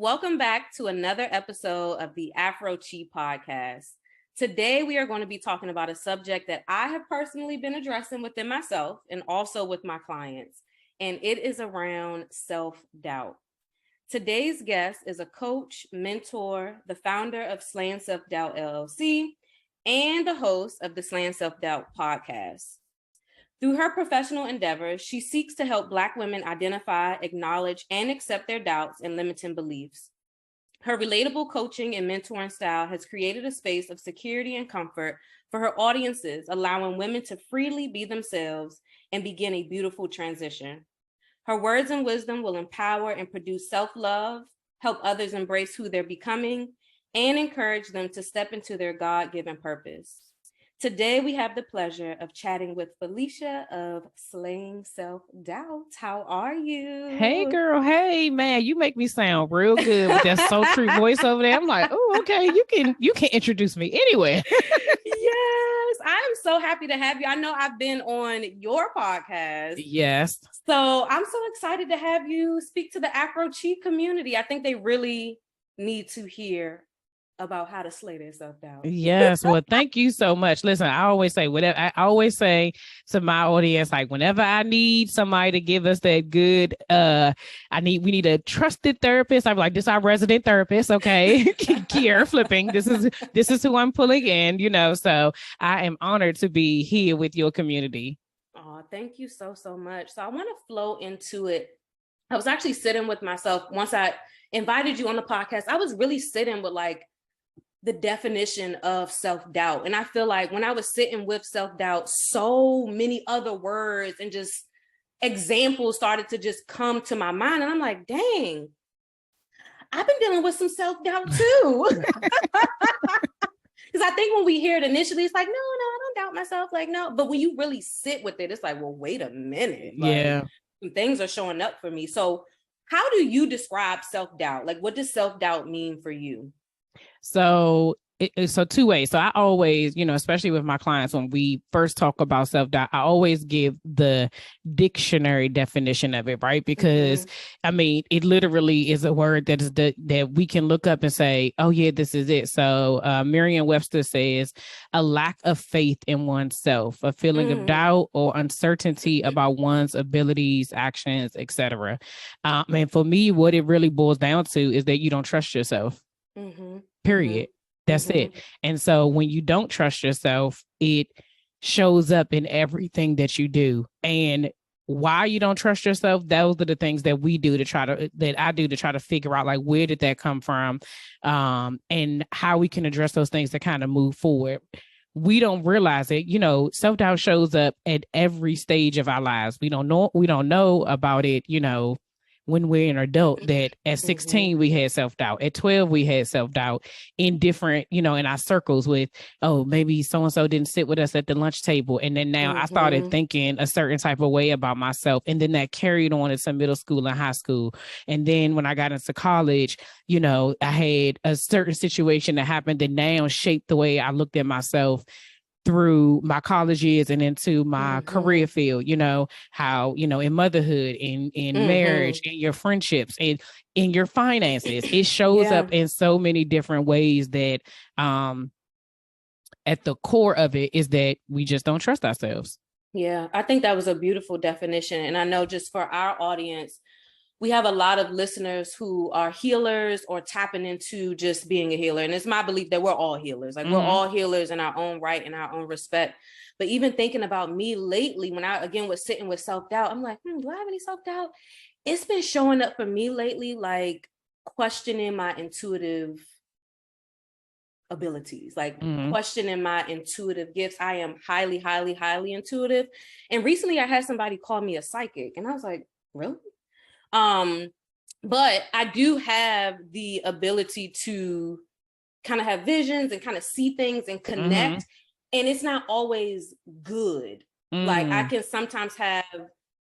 Welcome back to another episode of the Afro Qi Podcast. Today, we are going to be talking about a subject that I have personally been addressing within myself and also with my clients, and it is around self-doubt. Today's guest is a coach, mentor, the founder of Slaying Self-Doubt LLC, and the host of the Slaying Self-Doubt Podcast. Through her professional endeavors, she seeks to help Black women identify, acknowledge, and accept their doubts and limiting beliefs. Her relatable coaching and mentoring style has created a space of security and comfort for her audiences, allowing women to freely be themselves and begin a beautiful transition. Her words and wisdom will empower and produce self-love, help others embrace who they're becoming, and encourage them to step into their God-given purpose. Today, we have the pleasure of chatting with Philicia of Slaying Self-Doubt. How are you? Hey, girl. Hey, man. You make me sound real good with that sultry voice over there. I'm like, oh, okay. You can introduce me anyway. Yes, I'm so happy to have you. I know I've been on your podcast. Yes. So I'm so excited to have you speak to the Afro Qi community. I think they really need to hear about how to slay their self-doubt. Yes. Well, thank you so much. Listen, I always say to my audience, like whenever I need somebody to give us that good, we need a trusted therapist. I'm like, this is our resident therapist. Okay. Kiera Flipping. This is who I'm pulling in, so I am honored to be here with your community. Oh, thank you so much. So I want to flow into it. I was actually sitting with myself once I invited you on the podcast. I was really sitting with like the definition of self-doubt. And I feel like when I was sitting with self-doubt, so many other words and just examples started to just come to my mind. And I'm like, dang, I've been dealing with some self-doubt too. Because I think when we hear it initially, it's like, no, I don't doubt myself. Like, no. But when you really sit with it, it's like, well, wait a minute. Yeah. Like, things are showing up for me. So how do you describe self-doubt? Like, what does self-doubt mean for you? So two ways. So I always, especially with my clients, when we first talk about self-doubt, I always give the dictionary definition of it, right? Because I mean, it literally is a word that we can look up and say, oh yeah, this is it. So Merriam-Webster says a lack of faith in oneself, a feeling of doubt or uncertainty about one's abilities, actions, etc. And for me, what it really boils down to is that you don't trust yourself. Period. That's it. And so when you don't trust yourself, it shows up in everything that you do. And why you don't trust yourself, those are the things that I do to try to figure out, like, where did that come from? And how we can address those things to kind of move forward. We don't realize it. Self-doubt shows up at every stage of our lives. We don't know about it, when we're an adult, that at 16, we had self-doubt. At 12, we had self-doubt in different, in our circles with, oh, maybe so-and-so didn't sit with us at the lunch table. And then now I started thinking a certain type of way about myself. And then that carried on into middle school and high school. And then when I got into college, I had a certain situation that happened that now shaped the way I looked at myself through my college years and into my career field, how, in motherhood, in marriage, in your friendships, and in your finances, it shows up in so many different ways that at the core of it is that we just don't trust ourselves. Yeah, I think that was a beautiful definition. And I know just for our audience, we have a lot of listeners who are healers or tapping into just being a healer. And it's my belief that we're all healers. Like we're all healers in our own right, in our own respect. But even thinking about me lately, when I, again, was sitting with self-doubt, I'm like, do I have any self-doubt? It's been showing up for me lately, like questioning my intuitive abilities, like questioning my intuitive gifts. I am highly, highly, highly intuitive. And recently I had somebody call me a psychic. And I was like, really? But I do have the ability to kind of have visions and kind of see things and connect. And it's not always good. Like I can sometimes have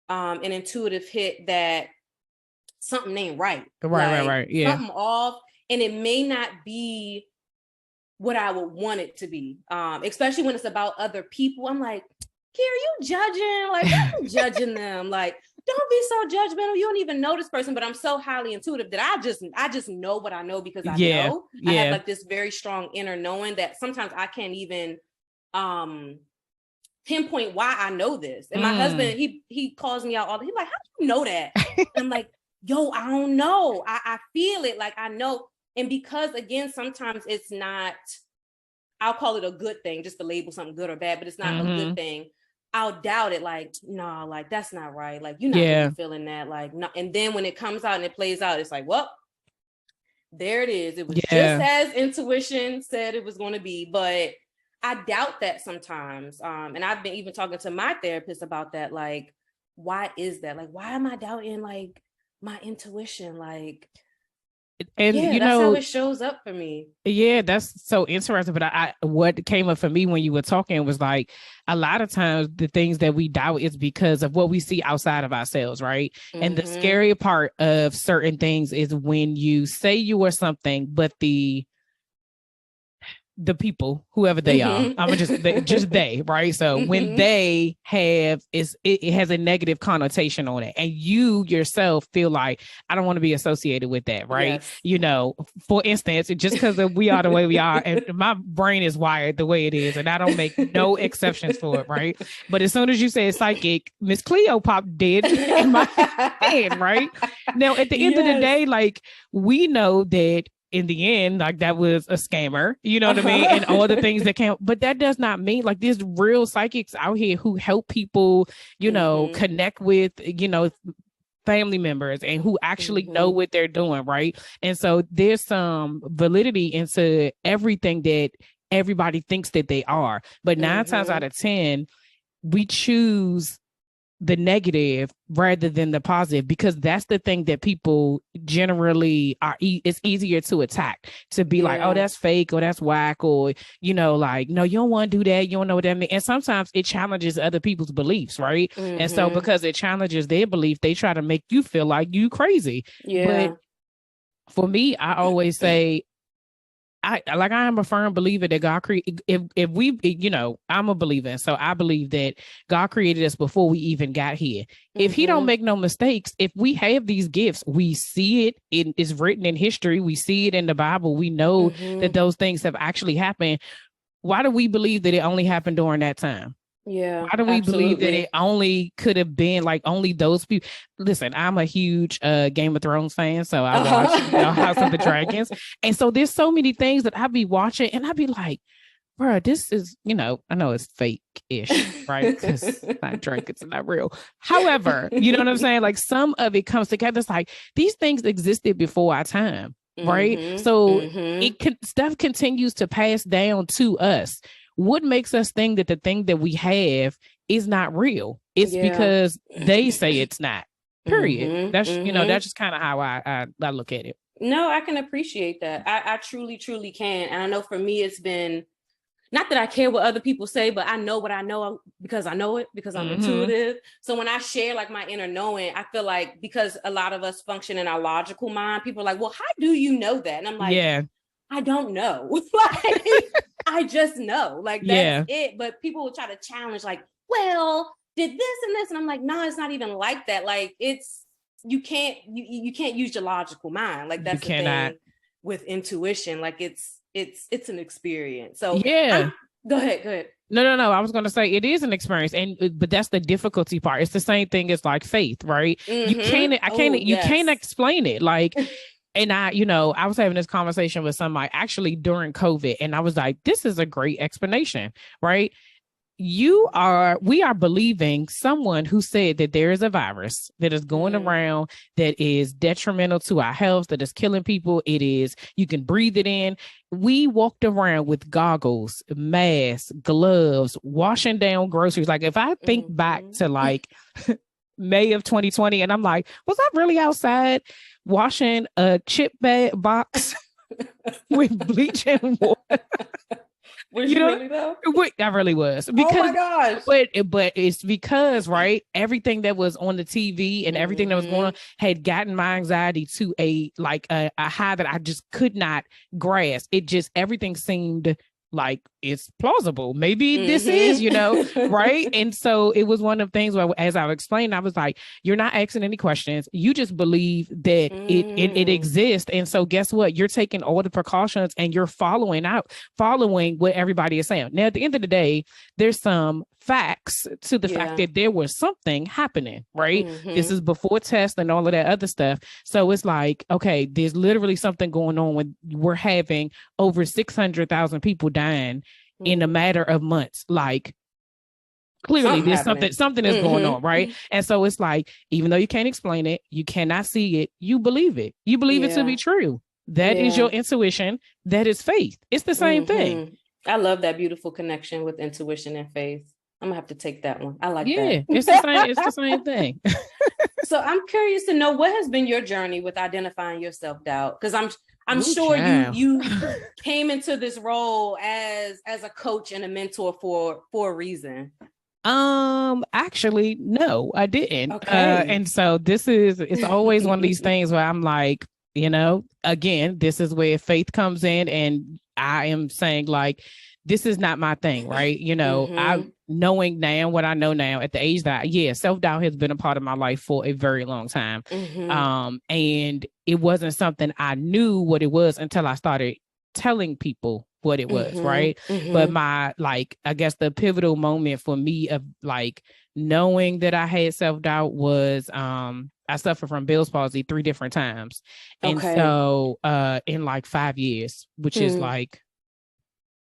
an intuitive hit that something ain't right. Right. Yeah. Something off. And it may not be what I would want it to be. Especially when it's about other people. I'm like, Kiera, you judging? Like, I'm judging them. Like, don't be so judgmental. You don't even know this person, but I'm so highly intuitive that I just know what I know because I know. I have like this very strong inner knowing that sometimes I can't even pinpoint why I know this. And my husband, he calls me out all the time. He's like, how do you know that? And I'm like, yo, I don't know. I feel it, like I know. And because again, sometimes it's not, I'll call it a good thing just to label something good or bad, but it's not a good thing. I'll doubt it, like, no, like that's not right. Like you're not really feeling that. Like, no. And then when it comes out and it plays out, it's like, well, there it is. It was just as intuition said it was going to be, but I doubt that sometimes. And I've been even talking to my therapist about that. Like, why is that? Like, why am I doubting like my intuition? Like, and you know, that's how it shows up for me. Yeah, that's so interesting. But I what came up for me when you were talking was like, a lot of times the things that we doubt is because of what we see outside of ourselves, right? And the scary part of certain things is when you say you are something, but the people, whoever they are, I'm just they, right? So when they have it has a negative connotation on it, and you yourself feel like I don't want to be associated with that, right? Yes. You know, for instance, just because we are the way we are, and my brain is wired the way it is, and I don't make no exceptions for it, right? But as soon as you say psychic, Miss Cleo popped dead in my head, right? Now at the end of the day, like we know that in the end, like that was a scammer, you know what I mean? And all the things that came, but that does not mean like there's real psychics out here who help people, you know, connect with, you know, family members and who actually know what they're doing. Right. And so there's some validity into everything that everybody thinks that they are. But 9 times out of 10, we choose the negative rather than the positive, because that's the thing that people generally are. It's easier to attack, to be like, oh, that's fake, or that's whack, or, you know, like, no, you don't want to do that. You don't know what that means. And sometimes it challenges other people's beliefs. Right. And so because it challenges their belief, they try to make you feel like you crazy. But for me, I always say, I am a firm believer that God created, if we, you know, I'm a believer. So I believe that God created us before we even got here. If he don't make no mistakes, if we have these gifts, we see it, it is written in history. We see it in the Bible. We know that those things have actually happened. Why do we believe that it only happened during that time? Yeah. Why do we believe that it only could have been like only those people? Listen, I'm a huge Game of Thrones fan, so I watch House of the Dragons. And so there's so many things that I be watching and I be like, bro, this is, you know, I know it's fake-ish, right? Because it's not dragons, it's not real. However, you know what I'm saying? Like some of it comes together. It's like these things existed before our time, right? So stuff continues to pass down to us. What makes us think that the thing that we have is not real? It's because they say it's not. Period. That's you know, that's just kind of how I look at it. No, I can appreciate that. I truly can. And I know for me, it's been not that I care what other people say, but I know what I know because I know it, because I'm intuitive. So when I share like my inner knowing, I feel like because a lot of us function in our logical mind, people are like, well, how do you know that? And I'm like, I don't know. Like, I just know, like, that's it. But people will try to challenge, like, well, did this and this. And I'm like, no, it's not even like that. Like, it's, you can't use your logical mind. Like, that's the thing with intuition. Like, it's an experience. So go ahead. No. I was going to say it is an experience, but that's the difficulty part. It's the same thing as like faith, right? You can't explain it. Like, and I was having this conversation with somebody actually during COVID, and I was like, this is a great explanation, right? We are believing someone who said that there is a virus that is going around that is detrimental to our health, that is killing people. You can breathe it in. We walked around with goggles, masks, gloves, washing down groceries. Like if I think back to like May of 2020, and I'm like, was I really outside washing a chip bag box with bleach and water? Was you really though? I really was. Because, oh my gosh. But it's because, right, everything that was on the TV and everything that was going on had gotten my anxiety to a high that I just could not grasp. Everything seemed like it's plausible. Maybe this is, right? And so it was one of the things where, as I explained, I was like, you're not asking any questions. You just believe that it exists. And so guess what? You're taking all the precautions and you're following what everybody is saying. Now, at the end of the day, there's some facts to the fact that there was something happening, right? This is before test and all of that other stuff. So it's like, okay, there's literally something going on when we're having over 600,000 people dying in a matter of months. Like, clearly there's something is going on, right? And so it's like, even though you can't explain it, you cannot see it, you believe it. You believe it to be true. That is your intuition. That is faith. It's the same thing. I love that beautiful connection with intuition and faith. I'm gonna have to take that one. I like that. Yeah, it's the same thing. So I'm curious to know, what has been your journey with identifying your self-doubt? Because I'm sure you came into this role as a coach and a mentor for a reason. Actually, no, I didn't. Okay. And so it's always one of these things where I'm like, again, this is where faith comes in, and I am saying, like, this is not my thing, right? I knowing now what I know now at the age that, self-doubt has been a part of my life for a very long time. And it wasn't something I knew what it was until I started telling people what it was, right? But my, like, I guess the pivotal moment for me of like knowing that I had self-doubt was I suffered from Bell's palsy 3 different times. And so in like 5 years, which is like,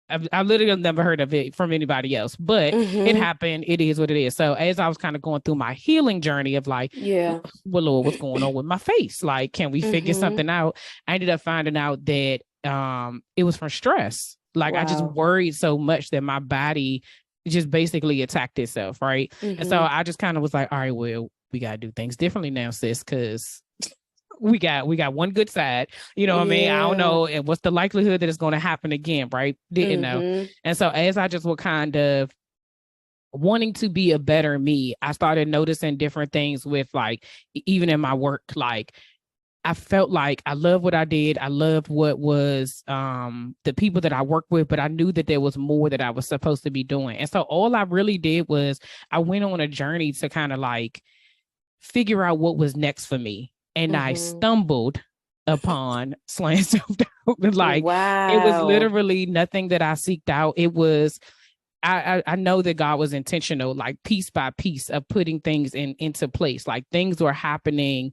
I literally never heard of it from anybody else, but it happened. It is what it is. So as I was kind of going through my healing journey of like, well, Lord, what's going on with my face? Like, can we figure something out? I ended up finding out that it was from stress. Like, I just worried so much that my body just basically attacked itself, right? And so I just kind of was like, all right, well, we got to do things differently now, sis, because we got one good side, what I mean? I don't know. And what's the likelihood that it's going to happen again? Right. Didn't know. And so as I just was kind of wanting to be a better me, I started noticing different things with, like, even in my work, like, I felt like I loved what I did. I loved what was the people that I worked with, but I knew that there was more that I was supposed to be doing. And so all I really did was I went on a journey to kind of like figure out what was next for me. And I stumbled upon slaying self-doubt. Like, it was literally nothing that I seeked out. It was, I know that God was intentional, like piece by piece of putting things into place. Like, things were happening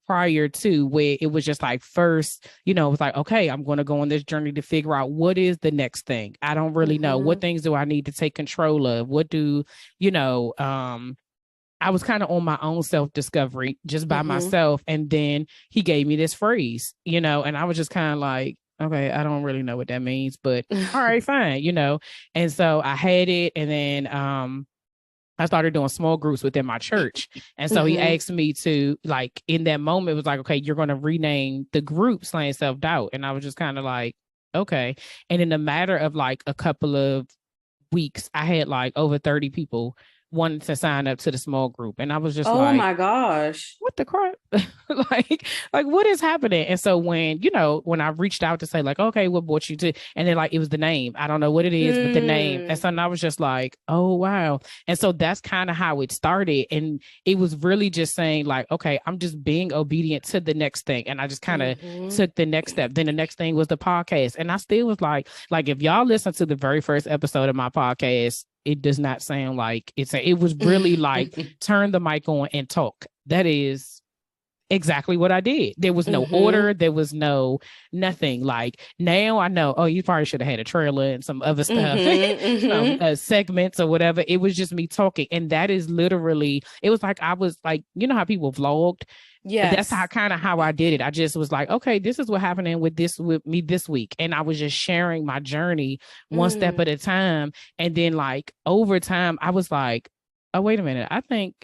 prior to where it was just like, first, it was like, okay, I'm going to go on this journey to figure out what is the next thing. I don't really know. What things do I need to take control of? What do, I was kind of on my own self-discovery just by myself. And then he gave me this phrase, and I was just kind of like, okay, I don't really know what that means, but all right, fine, And so I had it. And then I started doing small groups within my church. And so he asked me to, like, in that moment, it was like, okay, you're going to rename the group Slaying Self-Doubt. And I was just kind of like, okay. And in a matter of like a couple of weeks, I had like over 30 people wanted to sign up to the small group. And I was just like, oh my gosh, what the crap? like what is happening? And so when I reached out to say like, okay, what brought you to, and then like, it was the name. I don't know what it is, but the name. And so I was just like, oh, wow. And so that's kind of how it started. And it was really just saying like, okay, I'm just being obedient to the next thing. And I just kind of took the next step. Then the next thing was the podcast. And I still was like, if y'all listen to the very first episode of my podcast, it does not sound like it was really like turn the mic on and talk. That is exactly what I did. There was no order. There was nothing. Like, now I know, oh, you probably should have had a trailer and some other stuff, segments or whatever. It was just me talking. And that is literally, it was like, I was like, how people vlogged. Yeah, that's how I did it. I just was like, okay, this is what happening with me this week. And I was just sharing my journey one step at a time. And then like over time, I was like, oh, wait a minute. I think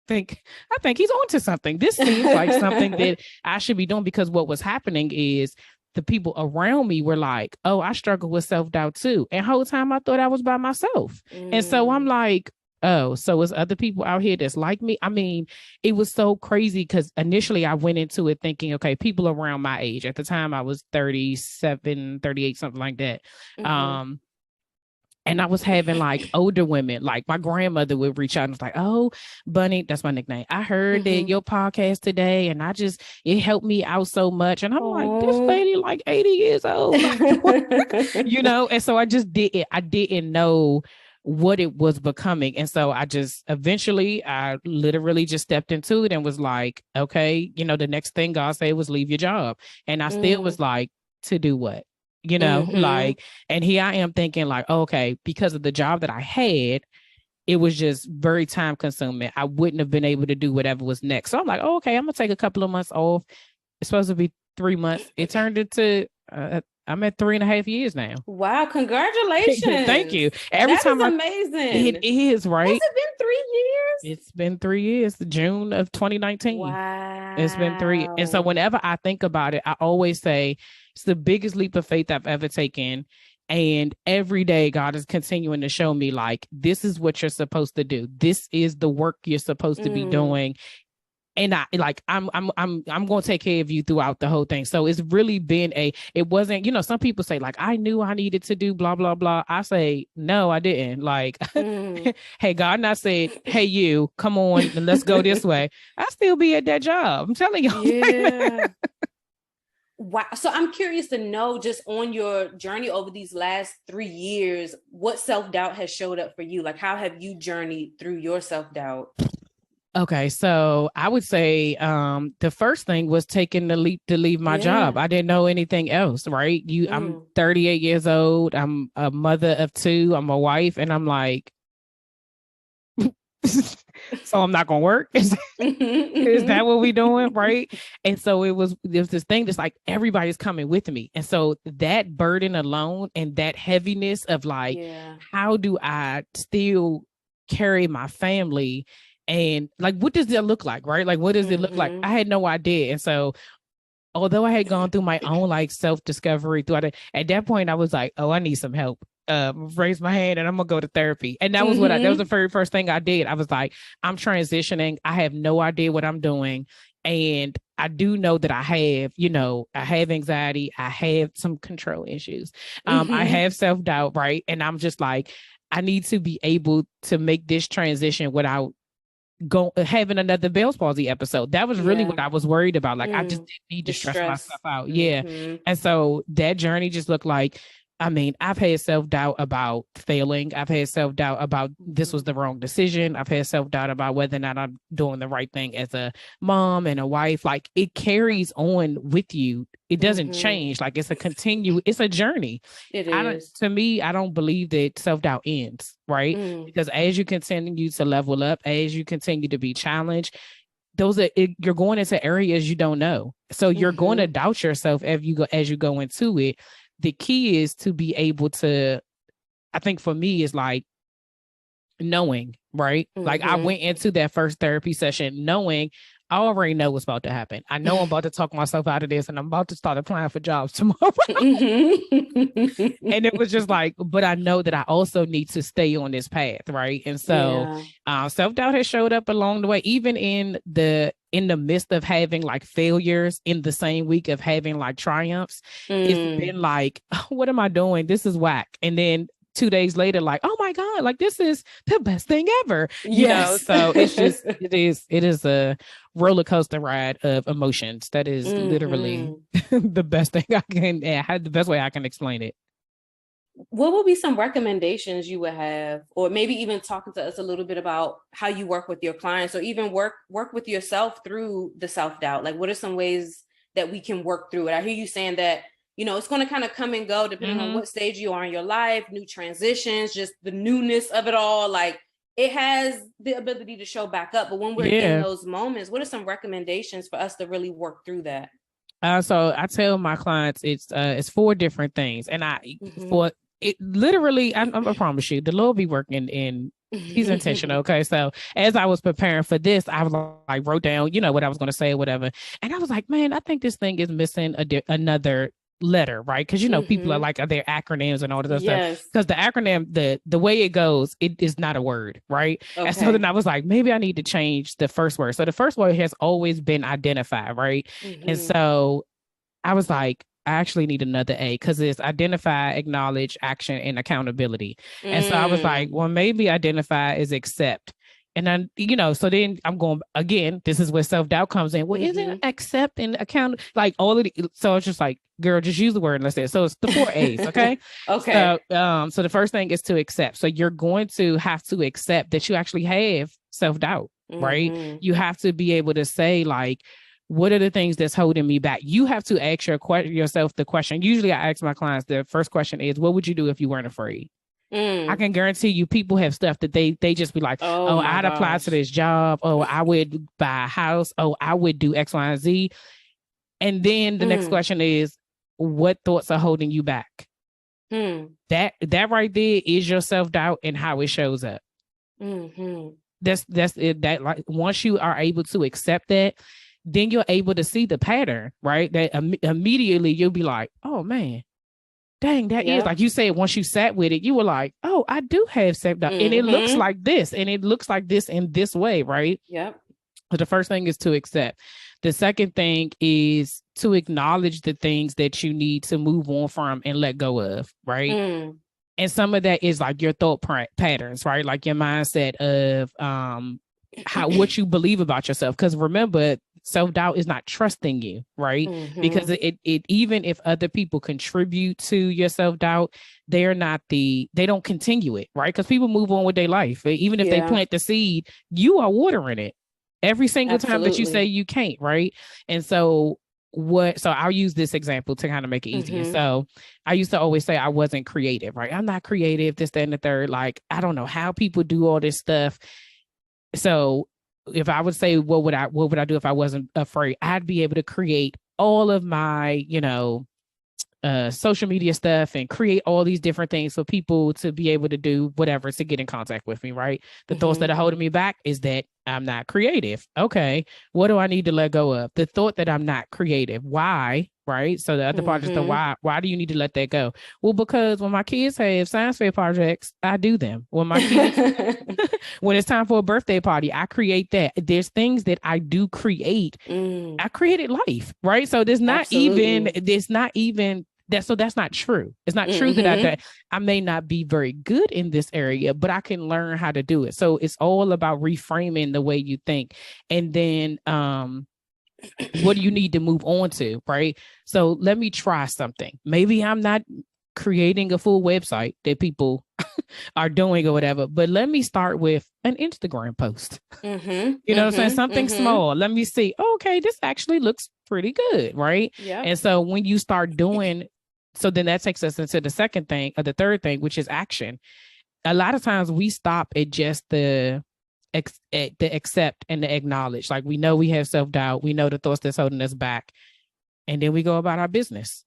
he's onto something. This seems like something that I should be doing, because what was happening is the people around me were like, oh, I struggle with self-doubt too. And the whole time I thought I was by myself. And so I'm like, oh, so it's other people out here that's like me. I mean, it was so crazy because initially I went into it thinking, okay, people around my age. At the time I was 37, 38, something like that. Mm-hmm. And I was having like older women, like my grandmother would reach out and was like, "Oh, Bunny, that's my nickname. I heard that your podcast today, and it helped me out so much." And I'm like, "This lady like 80 years old, you know?" And so I didn't know what it was becoming. And so I literally just stepped into it and was like, okay, the next thing God said was leave your job. And I still was like, to do what? Like, and here I am thinking like, okay, because of the job that I had, it was just very time consuming. I wouldn't have been able to do whatever was next. So I'm like, oh, okay, I'm gonna take a couple of months off. It's supposed to be 3 months. It turned into I'm at 3.5 years now. Wow, congratulations. Thank you. That's amazing. It is, right? Has it been 3 years? It's been 3 years, June of 2019. Wow. It's been 3. And so whenever I think about it, I always say it's the biggest leap of faith I've ever taken. And every day God is continuing to show me like, this is what you're supposed to do. This is the work you're supposed to be doing. And I'm going to take care of you throughout the whole thing. So it's really been it wasn't, some people say like, I knew I needed to do blah, blah, blah. I say, no, I didn't. Like, hey, God not said, hey, you come on and let's go this way. I still be at that job. I'm telling you. Yeah. Wow. So I'm curious to know, just on your journey over these last 3 years, what self-doubt has showed up for you? Like, how have you journeyed through your self-doubt? Okay, so I would say the first thing was taking the leap to leave my job. I didn't know anything else, right? I'm 38 years old. I'm a mother of 2. I'm a wife, and I'm like, so I'm not gonna work. Is that what we doing, right? And so there's this thing that's like everybody's coming with me, and so that burden alone and that heaviness of like, how do I still carry my family? And like, what does it look like, right? Like, what does it look like? I had no idea. And so, although I had gone through my own like self-discovery throughout it, at that point, I was like, oh, I need some help. Raise my hand and I'm gonna go to therapy. And that was that was the very first thing I did. I was like, I'm transitioning. I have no idea what I'm doing. And I do know that I have anxiety. I have some control issues. I have self-doubt, right? And I'm just like, I need to be able to make this transition without having another Bell's palsy episode. That was really what I was worried about. Like, I just didn't need to stress myself out. Yeah. And so that journey just looked like, I mean, I've had self-doubt about failing. I've had self-doubt about this was the wrong decision. I've had self-doubt about whether or not I'm doing the right thing as a mom and a wife. Like, it carries on with you. It doesn't change. Like, it's a journey. It is. To me, I don't believe that self-doubt ends, right? Because as you continue to level up, as you continue to be challenged, you're going into areas you don't know. So you're going to doubt yourself as you go into it. The key is to be able to, I think for me, is like knowing, right? Like, I went into that first therapy session knowing I already know what's about to happen. I know I'm about to talk myself out of this and I'm about to start applying for jobs tomorrow. And it was just like, but I know that I also need to stay on this path, right? And so self-doubt has showed up along the way, even in the midst of having like failures in the same week of having like triumphs. It's been like, oh, what am I doing? This is whack. And then 2 days later, like, oh my God, like this is the best thing ever. You know, so it's just, it is a roller coaster ride of emotions. That is literally the best thing the best way I can explain it. What would be some recommendations you would have, or maybe even talking to us a little bit about how you work with your clients, or even work with yourself through the self-doubt? Like, what are some ways that we can work through it? I hear you saying that, it's going to kind of come and go depending on what stage you are in your life, new transitions, just the newness of it all. Like, it has the ability to show back up. But when we're in those moments, what are some recommendations for us to really work through that? So I tell my clients it's 4 different things. And for it literally, I promise you, the Lord be working in. He's intentional. Okay. So as I was preparing for this, I was like, wrote down, what I was going to say or whatever. And I was like, man, I think this thing is missing another letter, right? Because, you know, people are like, are there acronyms and all this Yes. stuff? Because the acronym, the way it goes, it is not a word, right? Okay. And so then I was like, maybe I need to change the first word. So the first word has always been identify, right? And so I was like, I actually need another A because it's identify, acknowledge, action, and accountability. And so I was like, well, maybe identify is accept. And then, you know, so then I'm going again, this is where self-doubt comes in. Well, isn't accept and account like all of the, so it's just like, girl, just use the word and let's say it. So it's the 4 A's, okay? Okay. So the first thing is to accept. So you're going to have to accept that you actually have self-doubt, right? You have to be able to say like, what are the things that's holding me back? You have to ask yourself the question. Usually I ask my clients, the first question is, what would you do if you weren't afraid? I can guarantee you people have stuff that they just be like, oh I'd apply to this job. Oh, I would buy a house. Oh, I would do X, Y, and Z. And then the next question is, what thoughts are holding you back? That right there is your self-doubt and how it shows up. That's it. That like once you are able to accept that, then you're able to see the pattern, right? That immediately you'll be like, oh man, dang, that is like you said, once you sat with it, you were like, oh, I do have self-doubt. And it looks like this, and it looks like this in this way, right? Yep. So the first thing is to accept. The second thing is to acknowledge the things that you need to move on from and let go of, right? And some of that is like your thought patterns, right? Like your mindset of what you believe about yourself. Because remember, self-doubt is not trusting you, right? Because it even if other people contribute to your self-doubt, they don't continue it, right? Because people move on with their life. Even if they plant the seed, you are watering it every single time that you say you can't, right? And so I'll use this example to kind of make it easier. So I used to always say I wasn't creative, right? I'm not creative, this, that, and the third. Like, I don't know how people do all this stuff. So if I would say, what would I do if I wasn't afraid? I'd be able to create all of my, social media stuff and create all these different things for people to be able to do whatever to get in contact with me, right? The thoughts that are holding me back is that I'm not creative. Okay, what do I need to let go of? The thought that I'm not creative. Why? Right? So the other part is the why. Why do you need to let that go? Well, because when my kids have science fair projects, I do them. When my kids, when it's time for a birthday party, I create that. There's things that I do create. I created life, right? So there's not even that. So that's not true. It's not true that I may not be very good in this area, but I can learn how to do it. So it's all about reframing the way you think. And then, what do you need to move on to, right? So let me try something. Maybe I'm not creating a full website that people are doing or whatever, but let me start with an Instagram post. You know what I'm saying? Something small. Let me see. Okay, this actually looks pretty good, right? Yeah. And so when you start doing, so then that takes us into the second thing or the third thing, which is action. A lot of times we stop at just the accept and the acknowledge. Like, we know we have self-doubt, we know the thoughts that's holding us back, and then we go about our business.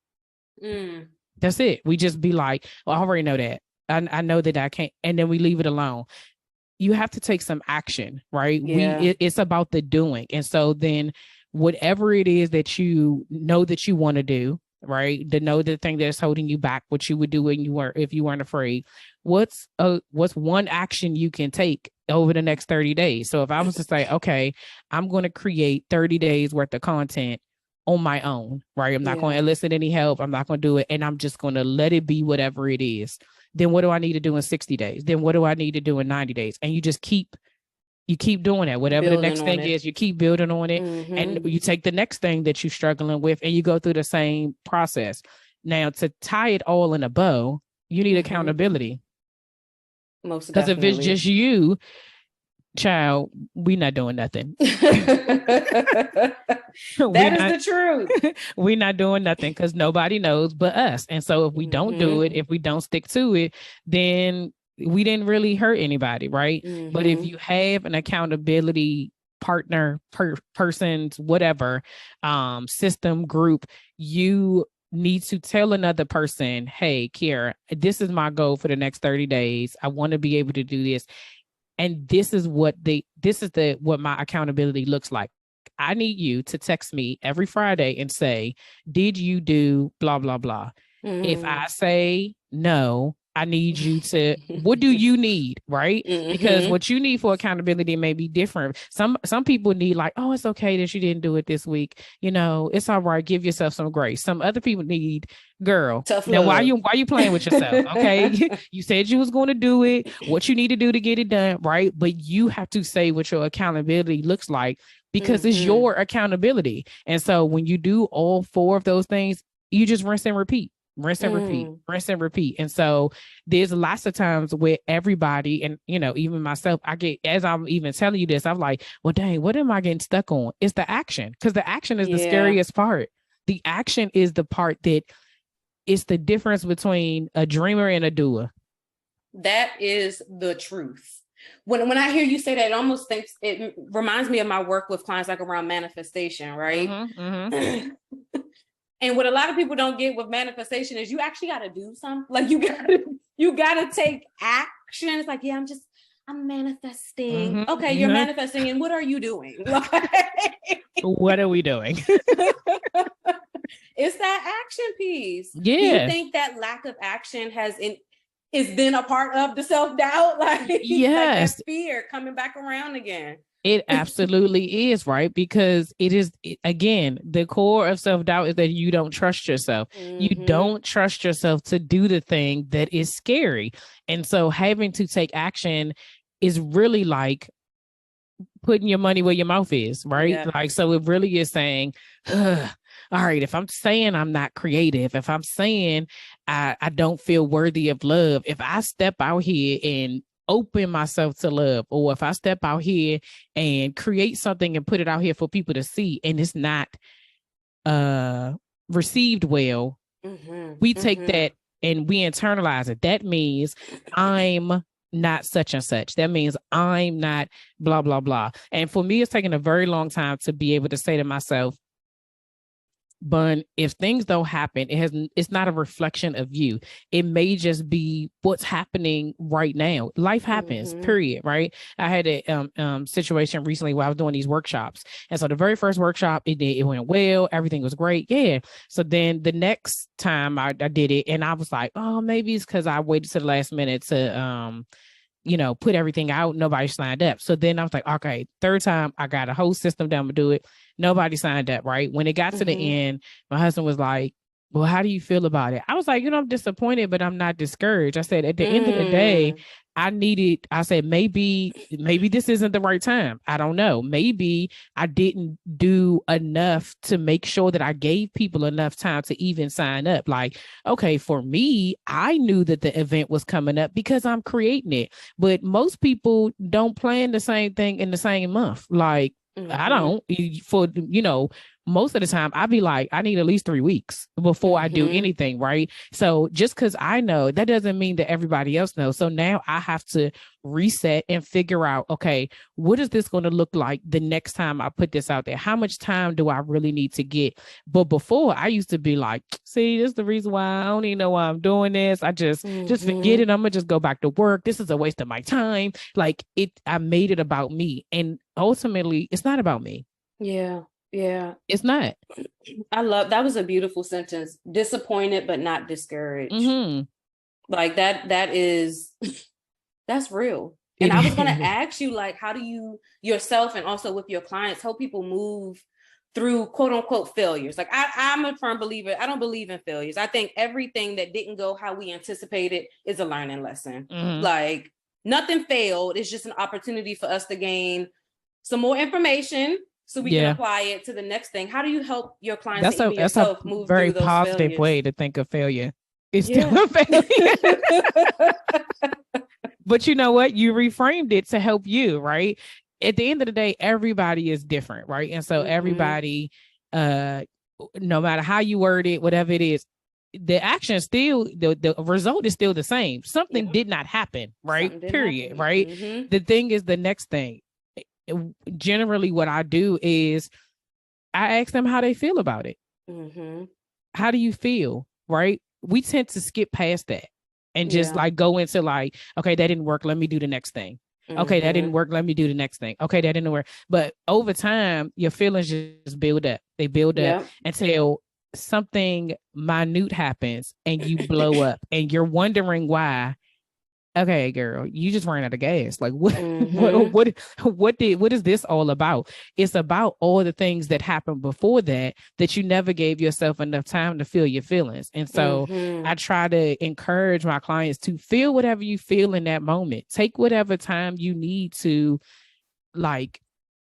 That's it. We just be like, well, I already know that. I know that I can't, and then we leave it alone. You have to take some action, right? It's about the doing. And so then whatever it is that you know that you want to do, right? To know the thing that's holding you back, what you would do if you weren't afraid. What's one action you can take over the next 30 days? So if I was to say, okay, I'm going to create 30 days worth of content on my own, right? I'm not going to elicit any help. I'm not going to do it. And I'm just going to let it be whatever it is. Then what do I need to do in 60 days? Then what do I need to do in 90 days? And you just keep doing that. Whatever the next thing is, you keep building on it. And you take the next thing that you're struggling with and you go through the same process. Now, to tie it all in a bow, you need accountability. Most definitely. Because if it's just you, child, we're not doing nothing. That is the truth. We're not doing nothing because nobody knows but us. And so if we don't do it, if we don't stick to it, then we didn't really hurt anybody, right? But if you have an accountability partner, persons, whatever, system, group, you need to tell another person, hey, Kiera, this is my goal for the next 30 days. I want to be able to do this. And this is what my accountability looks like. I need you to text me every Friday and say, did you do blah, blah, blah? If I say no, I need you to, what do you need? Right? Because what you need for accountability may be different. Some people need like, oh, it's okay that you didn't do it this week. You know, it's all right. Give yourself some grace. Some other people need, girl, tough now love. Why you playing with yourself? Okay. You said you was going to do it, what you need to do to get it done. Right. But you have to say what your accountability looks like, because it's your accountability. And so when you do all 4 of those things, you just rinse and repeat. Rinse and repeat, rinse and repeat. And so there's lots of times where everybody, and, you know, even myself, I get, as I'm even telling you this, I'm like, well, dang, what am I getting stuck on? It's the action, because the action is the scariest part. The action is the part that it's the difference between a dreamer and a doer. That is the truth. When I hear you say that, it reminds me of my work with clients, like around manifestation, right? And what a lot of people don't get with manifestation is you actually got to do something. Like you got to take action. It's like, yeah, I'm manifesting. Okay, you're manifesting. And what are you doing? What are we doing? It's that action piece. Yeah. Do you think that lack of action is then a part of the self-doubt? Like, yes. Like that fear coming back around again. It absolutely is, right? Because again, the core of self-doubt is that you don't trust yourself. You don't trust yourself to do the thing that is scary. And so having to take action is really like putting your money where your mouth is, right? Yeah. Like, so it really is saying, all right, if I'm saying I'm not creative, if I'm saying I don't feel worthy of love, if I step out here and open myself to love, or if I step out here and create something and put it out here for people to see, and it's not received well, we take that and we internalize it. That means I'm not such and such. That means I'm not blah, blah, blah. And for me, it's taken a very long time to be able to say to myself, Bun, if things don't happen, it's not a reflection of you. It may just be what's happening right now. Life happens, period, right? I had a situation recently where I was doing these workshops. And so the very first workshop, it went well. Everything was great. Yeah. So then the next time I did it, and I was like, oh, maybe it's because I waited to the last minute to put everything out. Nobody signed up. So then I was like, okay, third time I got a whole system down to do it. Nobody signed up, right? When it got to the end, my husband was like, well, how do you feel about it? I was like, I'm disappointed, but I'm not discouraged. I said, at the end of the day, I said, maybe this isn't the right time. I don't know. Maybe I didn't do enough to make sure that I gave people enough time to even sign up. Like, okay, for me, I knew that the event was coming up because I'm creating it. But most people don't plan the same thing in the same month. Like, I don't, most of the time I'd be like, I need at least 3 weeks before I do anything. Right. So just because I know, that doesn't mean that everybody else knows. So now I have to reset and figure out, okay, what is this going to look like the next time I put this out there? How much time do I really need to get? But before, I used to be like, see, this is the reason why I don't even know why I'm doing this. I just forget it. I'm gonna just go back to work. This is a waste of my time. Like I made it about me. And ultimately it's not about me. Yeah. Yeah. It's not. I love, that was a beautiful sentence. Disappointed, but not discouraged. Like that's real. And I was going to ask you, like, how do you yourself and also with your clients help people move through quote unquote failures? Like I'm a firm believer. I don't believe in failures. I think everything that didn't go how we anticipated is a learning lesson. Like nothing failed. It's just an opportunity for us to gain some more information so we can apply it to the next thing. How do you help your clients and yourself move through those failures? That's a very positive way to think of failure. It's still a failure. But you know what? You reframed it to help you, right? At the end of the day, everybody is different, right? And so everybody, no matter how you word it, whatever it is, the action still, the result is still the same. Something did not happen, right? Period, right? The thing is the next thing. Generally what I do is I ask them how they feel about it. How do you feel? Right? We tend to skip past that and just like go into like, okay, that didn't work. Let me do the next thing. Okay, that didn't work. Let me do the next thing. Okay, that didn't work. But over time, your feelings just build up. They build up until something minute happens and you blow up and you're wondering why. Okay, girl, you just ran out of gas. Like what what is this all about? It's about all the things that happened before that you never gave yourself enough time to feel your feelings. And so I try to encourage my clients to feel whatever you feel in that moment. Take whatever time you need to like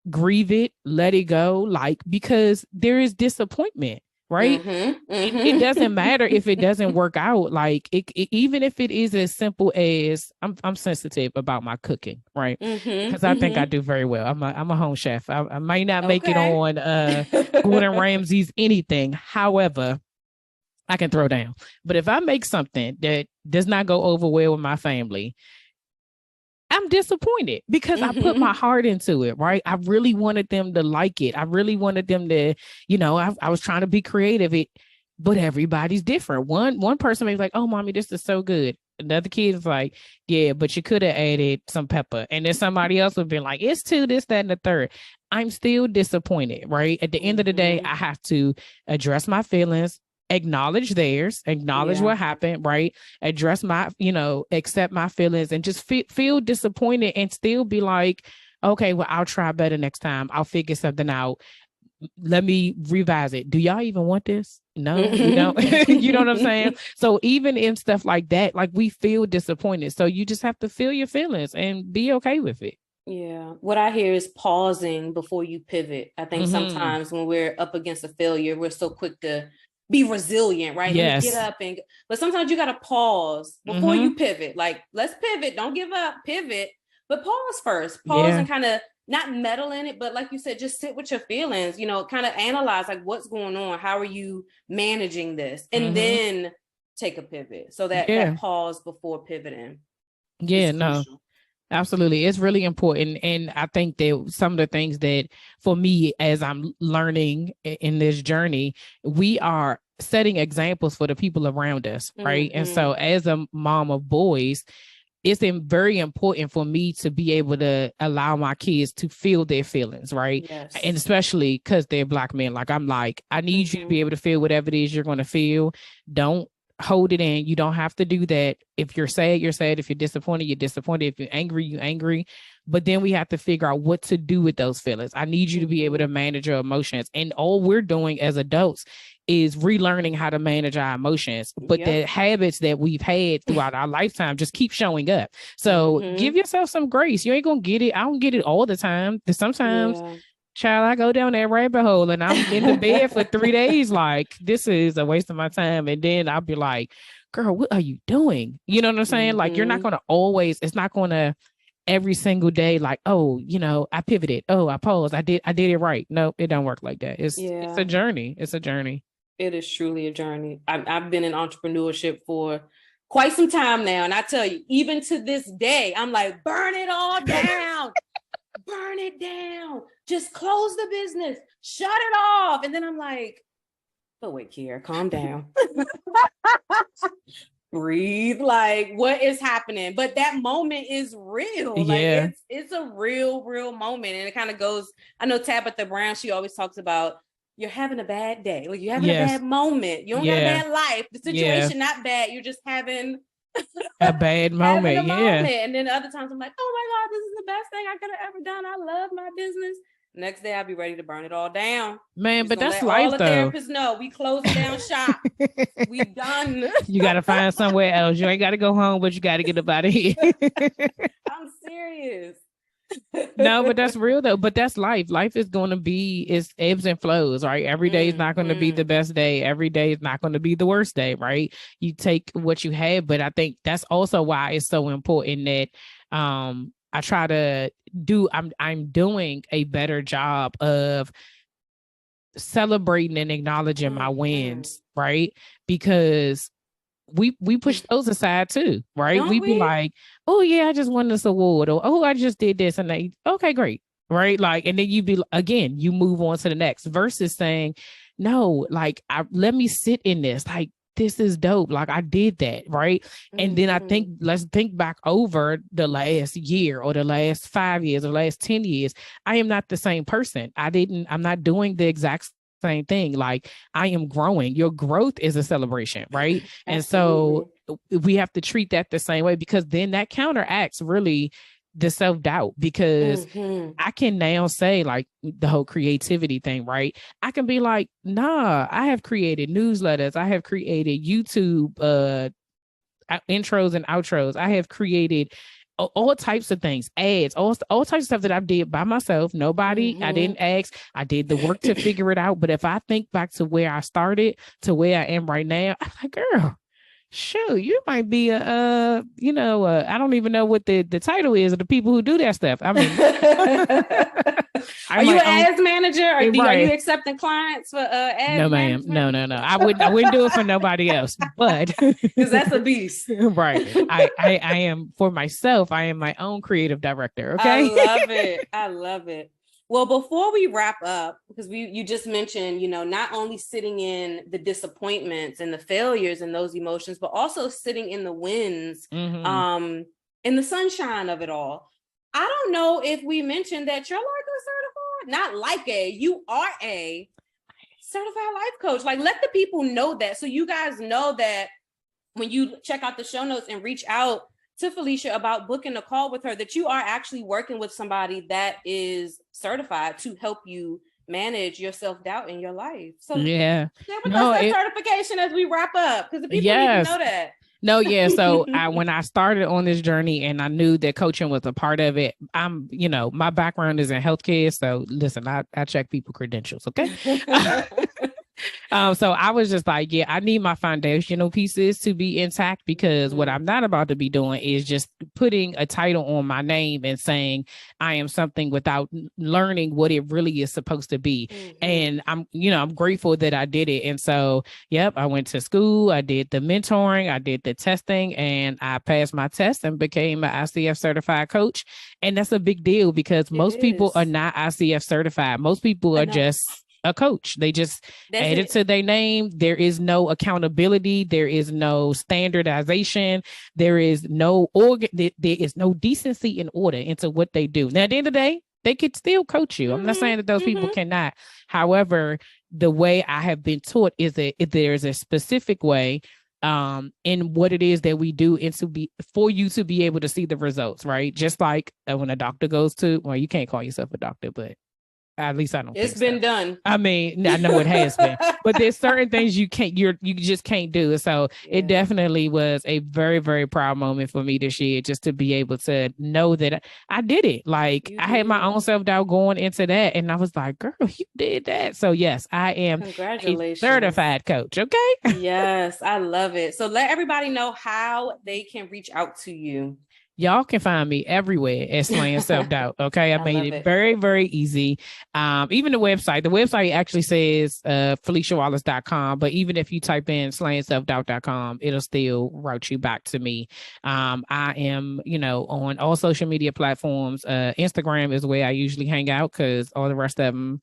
grieve it, let it go, like, because there is disappointment. Right. It doesn't matter if it doesn't work out. Like even if it is as simple as I'm sensitive about my cooking. Right. Because I think I do very well. I'm a home chef. I might not make it on Gordon Ramsay's anything. However, I can throw down. But if I make something that does not go over well with my family, I'm disappointed because I put my heart into it, right? I really wanted them to like it. I really wanted them to, I was trying to be creative, but everybody's different. One person may be like, oh, mommy, this is so good. Another kid is like, yeah, but you could have added some pepper. And then somebody else would be like, it's two, this, that, and the third. I'm still disappointed, right? At the end of the day, I have to address my feelings, acknowledge theirs, acknowledge what happened, right? Address my, accept my feelings and just feel disappointed and still be like, okay, well, I'll try better next time. I'll figure something out. Let me revise it. Do y'all even want this? No, you don't. You know what I'm saying? So even in stuff like that, like we feel disappointed. So you just have to feel your feelings and be okay with it. Yeah. What I hear is pausing before you pivot. I think sometimes when we're up against a failure, we're so quick to be resilient, right? Yes. Let me get up but sometimes you got to pause before you pivot. Like, let's pivot. Don't give up, pivot, but pause first. Pause and kind of not meddle in it, but like you said, just sit with your feelings, kind of analyze like what's going on. How are you managing this? And then take a pivot. So that pause before pivoting. Yeah, no. Absolutely. It's really important. And I think that some of the things that for me, as I'm learning in this journey, we are setting examples for the people around us. Right. And so as a mom of boys, it's very important for me to be able to allow my kids to feel their feelings. Right. Yes. And especially because they're Black men. Like, I'm like, I need you to be able to feel whatever it is you're going to feel. Don't hold it in. You don't have to do that. If you're sad, you're sad. If you're disappointed, you're disappointed. If you're angry, you're angry. But then we have to figure out what to do with those feelings. I need you to be able to manage your emotions. And all we're doing as adults is relearning how to manage our emotions. But the habits that we've had throughout our lifetime just keep showing up. So give yourself some grace. You ain't going to get it. I don't get it all the time. Sometimes child, I go down that rabbit hole and I'm in the bed for 3 days. Like, this is a waste of my time. And then I'll be like, girl, what are you doing? You know what I'm saying? Like, you're not going to always, it's not going to every single day, like, oh, I pivoted. Oh, I paused. I did it right. No, it don't work like that. It's a journey. It's a journey. It is truly a journey. I've been in entrepreneurship for quite some time now. And I tell you, even to this day, I'm like, burn it all down. Burn it down. Just close the business. Shut it off. And then I'm like, oh, wait, Kiera, calm down. Breathe. Like, what is happening? But that moment is real. Like, it's a real moment. And it kind of goes, I know Tabitha Brown, she always talks about, you're having a bad day. Like, you're having a bad moment. You don't got a bad life. The situation not bad. You're just having a bad moment. And then other times I'm like, oh my God, this is the best thing I could have ever done. I love my business. Next day I'll be ready to burn it all down. Man, but that's life, all the therapists know we closing down shop. We done. You got to find somewhere else. You ain't got to go home, but you got to get up out of here. I'm serious. No, but that's real though. But that's life. Life is going to be, it's ebbs and flows, right? Every day is not going to be the best day. Every day is not going to be the worst day, right? You take what you have. But I think that's also why it's so important that I try to do, I'm doing a better job of celebrating and acknowledging my wins, right? Because we push those aside too, right? We be like, oh yeah, I just won this award, or oh, I just did this, and they, okay, great, right? Like, and then you be again, you move on to the next versus saying, no, like, let me sit in this. Like, this is dope. Like I did that. Right. And then let's think back over the last year or the last 5 years or the last 10 years. I am not the same person. I'm not doing the exact same thing. Like I am growing. Your growth is a celebration, right? And so we have to treat that the same way, because then that counteracts really the self-doubt, because I can now say, like, the whole creativity thing, right? I can be like, nah, I have created newsletters. I have created YouTube intros and outros. I have created all types of things, ads, all types of stuff that I did by myself. Nobody, I didn't ask. I did the work to figure it out. But if I think back to where I started to where I am right now, I'm like, girl, shoot, you might be I don't even know what the title is of the people who do that stuff. I mean, are you an ads manager, or are you accepting clients for ads? No, ma'am. No. I wouldn't do it for nobody else, but because that's a beast. Right. I am, for myself, I am my own creative director. Okay. I love it. Well, before we wrap up, because you just mentioned, not only sitting in the disappointments and the failures and those emotions, but also sitting in the wins, in the sunshine of it all. I don't know if we mentioned that you're you are a certified life coach. Like, let the people know that, so you guys know that when you check out the show notes and reach out to Philicia about booking a call with her, that you are actually working with somebody that is certified to help you manage your self-doubt in your life. So share with us that certification as we wrap up, because the people need to know that. No, yeah. So when I started on this journey and I knew that coaching was a part of it, my background is in healthcare. So listen, I check people credentials. Okay. So I was just like, I need my foundational pieces to be intact, because what I'm not about to be doing is just putting a title on my name and saying I am something without learning what it really is supposed to be. And I'm grateful that I did it. And so, I went to school, I did the mentoring, I did the testing, and I passed my test and became an ICF certified coach. And that's a big deal, because most people are not ICF certified. Most people are just a coach. They just add it to their name. There is no accountability. There is no standardization. There is no there is no decency and order into what they do. Now, at the end of the day, they could still coach you. I'm not saying that those people cannot. However, the way I have been taught is that if there's a specific way in what it is that we do, and for you to be able to see the results, right? Just like when a doctor goes to, well, you can't call yourself a doctor, but at least I don't. It's been done. I mean, I know it has been, but there's certain things you just can't do. So it definitely was a very, very proud moment for me this year, just to be able to know that I did it. Like, I had my own self-doubt going into that, and I was like, girl, you did that. So yes, I am a certified coach. Okay. Yes, I love it. So let everybody know how they can reach out to you. Y'all can find me everywhere at Slaying Self-Doubt. Okay. I made it very, very easy. Even the website actually says FeliciaWallace.com, but even if you type in SlayingSelfDoubt.com, it'll still route you back to me. I am, on all social media platforms. Instagram is where I usually hang out, because all the rest of them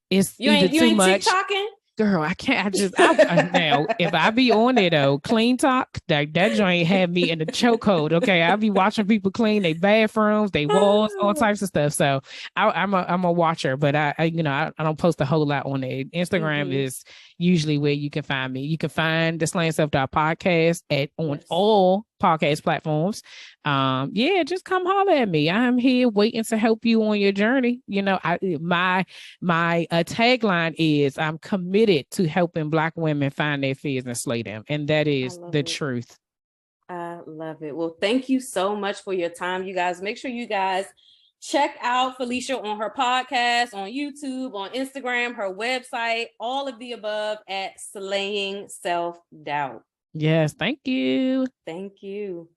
is either too much. TikToking? Girl, I can't. Now, if I be on it though, clean talk, that joint had me in the chokehold. Okay, I'll be watching people clean their bathrooms, their walls, all types of stuff. So I'm a watcher, but I don't post a whole lot on it. Instagram is usually where you can find me. You can find the Slaying Self-Doubt podcast on all podcast platforms. Just come holler at me. I'm here waiting to help you on your journey. My tagline is, I'm committed to helping Black women find their fears and slay them. And that is the truth. I love it. Well, thank you so much for your time, you guys. Make sure you guys check out Philicia on her podcast, on YouTube, on Instagram, her website, all of the above at Slaying Self-Doubt. Yes. Thank you. Thank you.